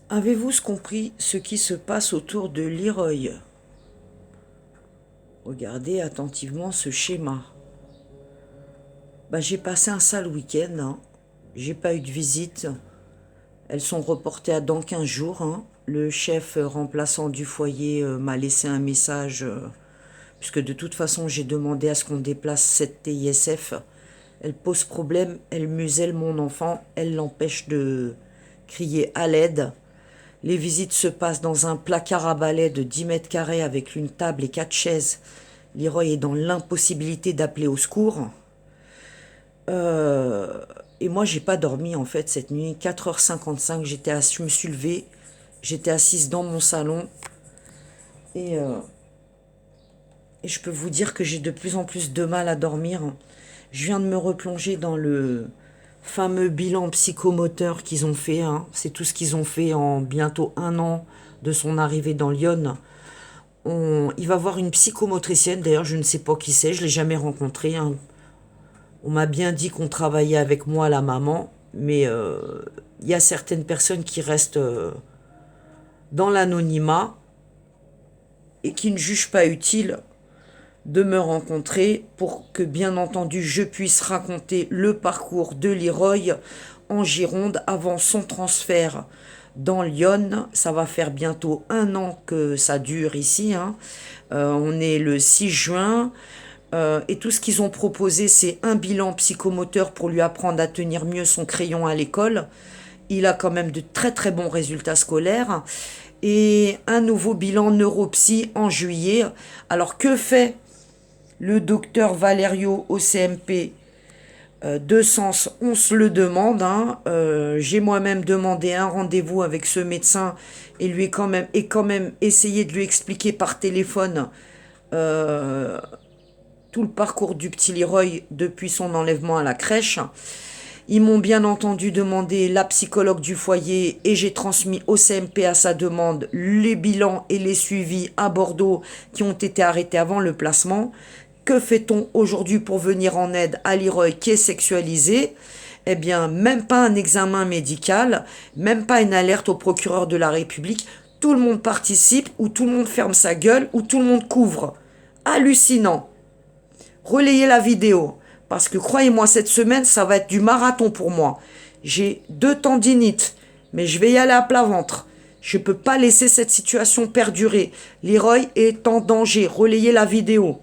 Avez-vous compris ce qui se passe autour de Leroy? Regardez attentivement ce schéma. J'ai passé un sale week-end, hein. J'ai pas eu de visite. Elles sont reportées à dans 15 jours, hein. Le chef remplaçant du foyer m'a laissé un message, puisque de toute façon j'ai demandé à ce qu'on déplace cette TISF. Elle pose problème, elle muselle mon enfant, elle l'empêche de crier à l'aide. Les visites se passent dans un placard à balai de 10 mètres carrés avec une table et 4 chaises. Leroy est dans l'impossibilité d'appeler au secours. Euh, et moi, j'ai pas dormi en fait cette nuit. 4h55, je me suis levée, j'étais assise dans mon salon et, euh, et je peux vous dire que j'ai de plus en plus de mal à dormir. Je viens de me replonger dans le fameux bilan psychomoteur qu'ils ont fait, hein. C'est tout ce qu'ils ont fait en bientôt un an de son arrivée dans Lyon. Il va voir une psychomotricienne, d'ailleurs je ne sais pas qui c'est, je ne l'ai jamais rencontrée, hein. On m'a bien dit qu'on travaillait avec moi, la maman, mais il y a certaines personnes qui restent dans l'anonymat et qui ne jugent pas utile de me rencontrer pour que, bien entendu, je puisse raconter le parcours de Leroy en Gironde avant son transfert dans Lyon. Ça va faire bientôt un an que ça dure ici, hein. On est le 6 juin. Et tout ce qu'ils ont proposé, c'est un bilan psychomoteur pour lui apprendre à tenir mieux son crayon à l'école. Il a quand même de très très bons résultats scolaires. Et un nouveau bilan neuropsy en juillet. Alors que fait le docteur Valerio au CMP de Sens? On se le demande, hein. J'ai moi-même demandé un rendez-vous avec ce médecin et lui quand même essayé de lui expliquer par téléphone euh, tout le parcours du petit Leroy depuis son enlèvement à la crèche. Ils m'ont bien entendu demandé la psychologue du foyer et j'ai transmis au CMP à sa demande les bilans et les suivis à Bordeaux qui ont été arrêtés avant le placement. Que fait-on aujourd'hui pour venir en aide à Leroy qui est sexualisé? Eh bien, même pas un examen médical, même pas une alerte au procureur de la République. Tout le monde participe, ou tout le monde ferme sa gueule, ou tout le monde couvre. Hallucinant. Relayez la vidéo. Parce que croyez-moi, cette semaine, ça va être du marathon pour moi. J'ai 2 tendinites, mais je vais y aller à plat ventre. Je ne peux pas laisser cette situation perdurer. Leroy est en danger. Relayez la vidéo.